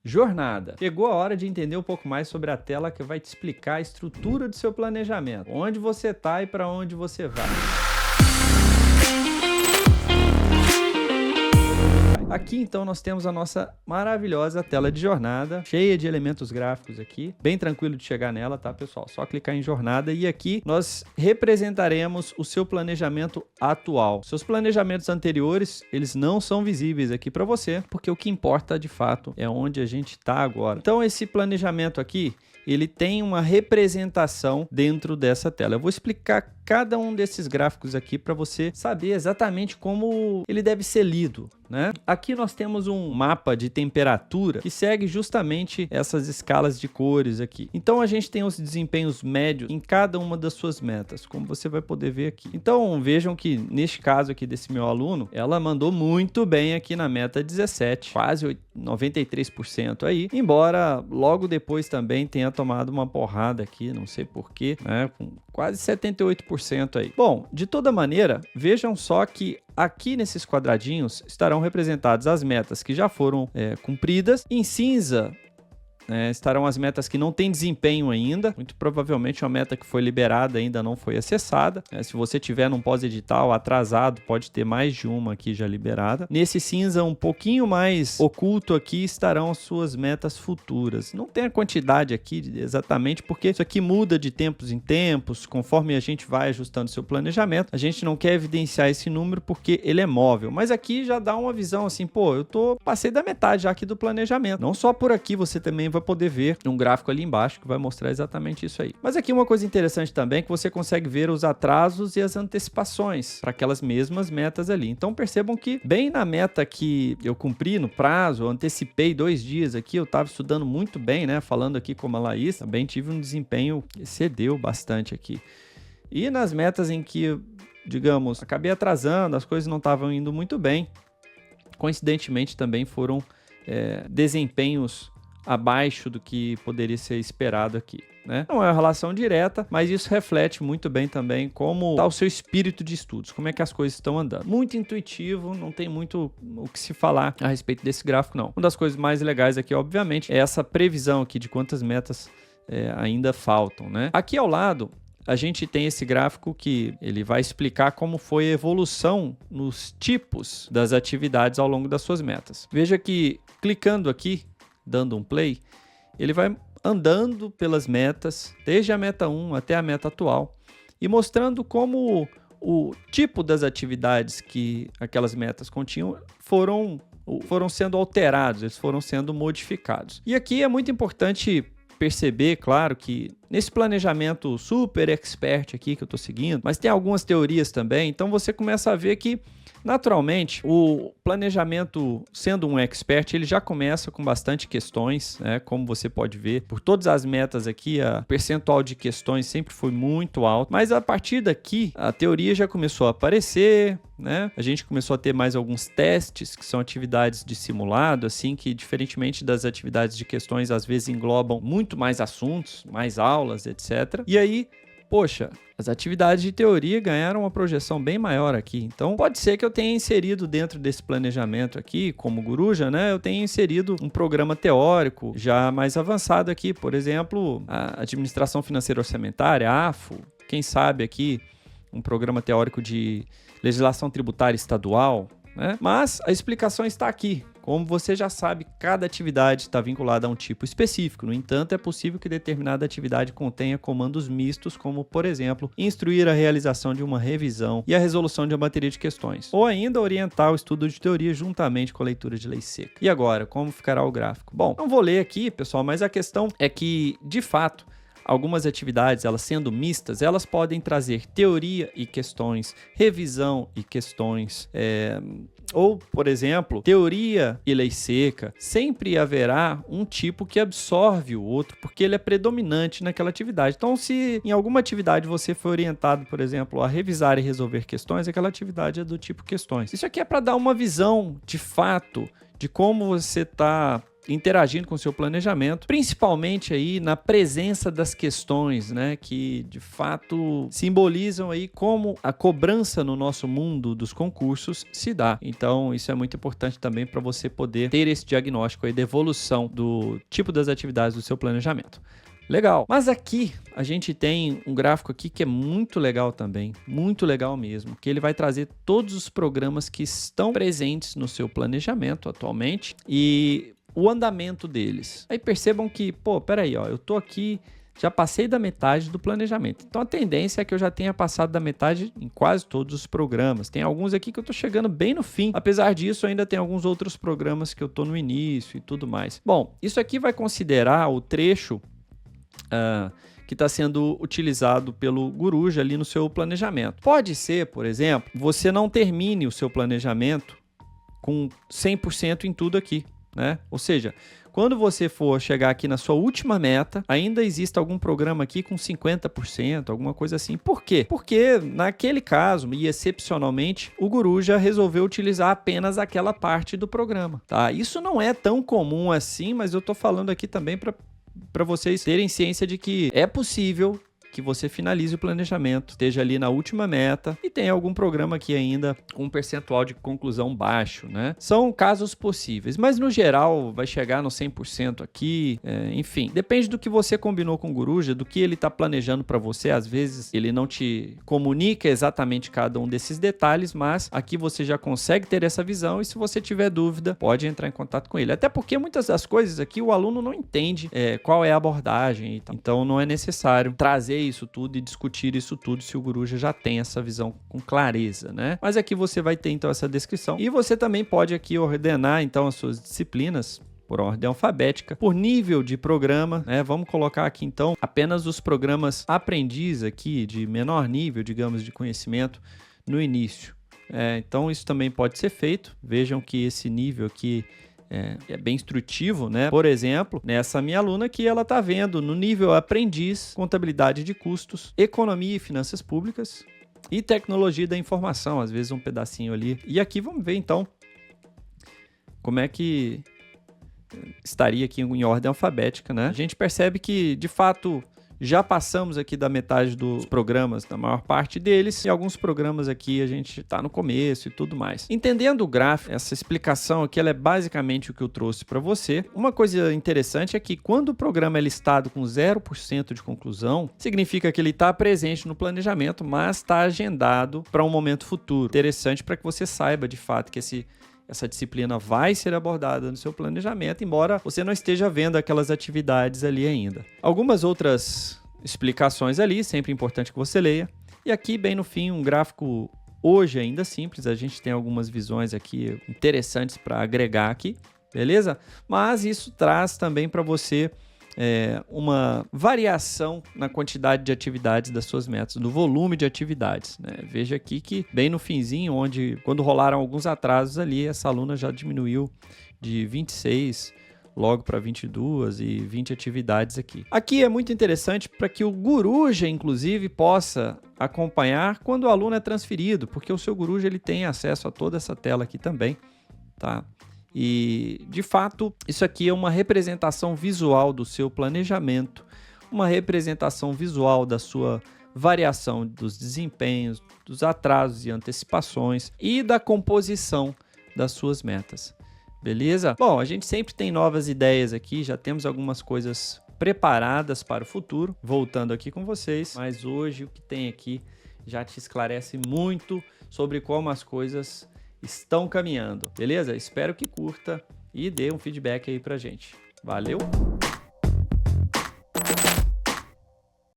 Jornada. Chegou a hora de entender um pouco mais sobre a tela que vai te explicar a estrutura do seu planejamento, onde você está e para onde você vai. Aqui então nós temos a nossa maravilhosa tela de jornada, cheia de elementos gráficos aqui, bem tranquilo de chegar nela, tá pessoal? Só clicar em jornada e aqui nós representaremos o seu planejamento atual. Seus planejamentos anteriores, eles não são visíveis aqui para você, porque o que importa de fato é onde a gente está agora. Então esse planejamento aqui, ele tem uma representação dentro dessa tela. Eu vou explicar cada um desses gráficos aqui para você saber exatamente como ele deve ser lido, né? Aqui nós temos um mapa de temperatura que segue justamente essas escalas de cores aqui. Então a gente tem os desempenhos médios em cada uma das suas metas, como você vai poder ver aqui. Então vejam que neste caso aqui desse meu aluno, ela mandou muito bem aqui na meta 17, quase 93% aí, embora logo depois também tenha tomado uma porrada aqui, não sei porquê, né? Com quase 78% aí. Bom, de toda maneira, vejam só que aqui nesses quadradinhos estarão representadas as metas que já foram cumpridas. Em cinza, estarão as metas que não têm desempenho ainda. Muito provavelmente uma meta que foi liberada ainda não foi acessada. Se você tiver num pós-edital atrasado, pode ter mais de uma aqui já liberada. Nesse cinza um pouquinho mais oculto aqui estarão as suas metas futuras. Não tem a quantidade aqui exatamente, porque isso aqui muda de tempos em tempos, conforme a gente vai ajustando seu planejamento. A gente não quer evidenciar esse número porque ele é móvel. Mas aqui já dá uma visão assim, pô, passei da metade já aqui do planejamento. Não só por aqui, você também vai poder ver um gráfico ali embaixo que vai mostrar exatamente isso aí. Mas aqui uma coisa interessante também é que você consegue ver os atrasos e as antecipações para aquelas mesmas metas ali. Então percebam que bem na meta que eu cumpri no prazo, eu antecipei 2 dias aqui, eu estava estudando muito bem, né? Falando aqui como a Laís, também tive um desempenho que excedeu bastante aqui. E nas metas em que, digamos, acabei atrasando, as coisas não estavam indo muito bem, coincidentemente também foram desempenhos abaixo do que poderia ser esperado aqui, né? Não é uma relação direta, mas isso reflete muito bem também como está o seu espírito de estudos, como é que as coisas estão andando. Muito intuitivo, não tem muito o que se falar a respeito desse gráfico, não. Uma das coisas mais legais aqui, obviamente, é essa previsão aqui de quantas metas ainda faltam, né? Aqui ao lado, a gente tem esse gráfico que ele vai explicar como foi a evolução nos tipos das atividades ao longo das suas metas. Veja que clicando aqui, dando um play, ele vai andando pelas metas, desde a meta 1 até a meta atual, e mostrando como o tipo das atividades que aquelas metas continham foram sendo alterados, eles foram sendo modificados. E aqui é muito importante perceber, claro, que nesse planejamento super expert aqui que eu estou seguindo, mas tem algumas teorias também, então você começa a ver que naturalmente, o planejamento, sendo um expert, ele já começa com bastante questões, né? Como você pode ver, por todas as metas aqui, o percentual de questões sempre foi muito alto, mas a partir daqui, a teoria já começou a aparecer, né? A gente começou a ter mais alguns testes, que são atividades de simulado, assim, que diferentemente das atividades de questões, às vezes englobam muito mais assuntos, mais aulas, etc. E aí, poxa, as atividades de teoria ganharam uma projeção bem maior aqui. Então, pode ser que eu tenha inserido dentro desse planejamento aqui, como Guruja, né? Eu tenha inserido um programa teórico já mais avançado aqui. Por exemplo, a Administração Financeira Orçamentária, a AFO. Quem sabe aqui, um programa teórico de legislação tributária estadual, né? Mas a explicação está aqui. Como você já sabe, cada atividade está vinculada a um tipo específico. No entanto, é possível que determinada atividade contenha comandos mistos, como, por exemplo, instruir a realização de uma revisão e a resolução de uma bateria de questões, ou ainda orientar o estudo de teoria juntamente com a leitura de lei seca. E agora, como ficará o gráfico? Bom, não vou ler aqui, pessoal, mas a questão é que, de fato, algumas atividades, elas sendo mistas, elas podem trazer teoria e questões, revisão e questões, ou, por exemplo, teoria e lei seca. Sempre haverá um tipo que absorve o outro, porque ele é predominante naquela atividade. Então, se em alguma atividade você foi orientado, por exemplo, a revisar e resolver questões, aquela atividade é do tipo questões. Isso aqui é para dar uma visão, de fato, de como você está interagindo com o seu planejamento, principalmente aí na presença das questões, né, que de fato simbolizam aí como a cobrança no nosso mundo dos concursos se dá. Então, isso é muito importante também para você poder ter esse diagnóstico aí da evolução do tipo das atividades do seu planejamento. Legal. Mas aqui a gente tem um gráfico aqui que é muito legal também, muito legal mesmo, que ele vai trazer todos os programas que estão presentes no seu planejamento atualmente e o andamento deles. Aí percebam que, pô, peraí, ó, eu tô aqui, já passei da metade do planejamento. Então a tendência é que eu já tenha passado da metade em quase todos os programas. Tem alguns aqui que eu tô chegando bem no fim. Apesar disso, ainda tem alguns outros programas que eu tô no início e tudo mais. Bom, isso aqui vai considerar o trecho que está sendo utilizado pelo Guruja ali no seu planejamento. Pode ser, por exemplo, você não termine o seu planejamento com 100% em tudo aqui, né? Ou seja, quando você for chegar aqui na sua última meta, ainda existe algum programa aqui com 50%, alguma coisa assim. Por quê? Porque naquele caso, e excepcionalmente, o Guruja resolveu utilizar apenas aquela parte do programa, tá? Isso não é tão comum assim, mas eu estou falando aqui também para vocês terem ciência de que é possível que você finalize o planejamento, esteja ali na última meta e tenha algum programa aqui ainda com um percentual de conclusão baixo, né? São casos possíveis, mas no geral vai chegar no 100% aqui, enfim. Depende do que você combinou com o Guruja, do que ele está planejando para você. Às vezes ele não te comunica exatamente cada um desses detalhes, mas aqui você já consegue ter essa visão e se você tiver dúvida, pode entrar em contato com ele. Até porque muitas das coisas aqui o aluno não entende qual é a abordagem e tal. Então não é necessário trazer isso tudo e discutir isso tudo se o Guruja já tem essa visão com clareza, né? Mas aqui você vai ter então essa descrição e você também pode aqui ordenar então as suas disciplinas por ordem alfabética, por nível de programa, né? Vamos colocar aqui então apenas os programas aprendiz aqui de menor nível, digamos, de conhecimento no início. Então isso também pode ser feito. Vejam que esse nível aqui é bem instrutivo, né? Por exemplo, nessa minha aluna aqui, ela está vendo no nível aprendiz, contabilidade de custos, economia e finanças públicas e tecnologia da informação, às vezes um pedacinho ali. E aqui vamos ver então como é que estaria aqui em ordem alfabética, né? A gente percebe que, de fato, já passamos aqui da metade dos programas, da maior parte deles, e alguns programas aqui a gente está no começo e tudo mais. Entendendo o gráfico, essa explicação aqui ela é basicamente o que eu trouxe para você. Uma coisa interessante é que quando o programa é listado com 0% de conclusão, significa que ele está presente no planejamento, mas está agendado para um momento futuro. Interessante para que você saiba de fato que essa disciplina vai ser abordada no seu planejamento, embora você não esteja vendo aquelas atividades ali ainda. Algumas outras explicações ali, sempre importante que você leia. E aqui, bem no fim, um gráfico hoje ainda simples. A gente tem algumas visões aqui interessantes para agregar aqui, beleza? Mas isso traz também para você uma variação na quantidade de atividades das suas metas, do volume de atividades, né? Veja aqui que bem no finzinho, quando rolaram alguns atrasos ali, essa aluna já diminuiu de 26 logo para 22 e 20 atividades aqui. Aqui é muito interessante para que o Guruja, inclusive, possa acompanhar quando o aluno é transferido, porque o seu Guruja ele tem acesso a toda essa tela aqui também, tá? E, de fato, isso aqui é uma representação visual do seu planejamento, uma representação visual da sua variação dos desempenhos, dos atrasos e antecipações e da composição das suas metas. Beleza? Bom, a gente sempre tem novas ideias aqui, já temos algumas coisas preparadas para o futuro, voltando aqui com vocês, mas hoje o que tem aqui já te esclarece muito sobre como as coisas estão caminhando, beleza? Espero que curta e dê um feedback aí pra gente. Valeu!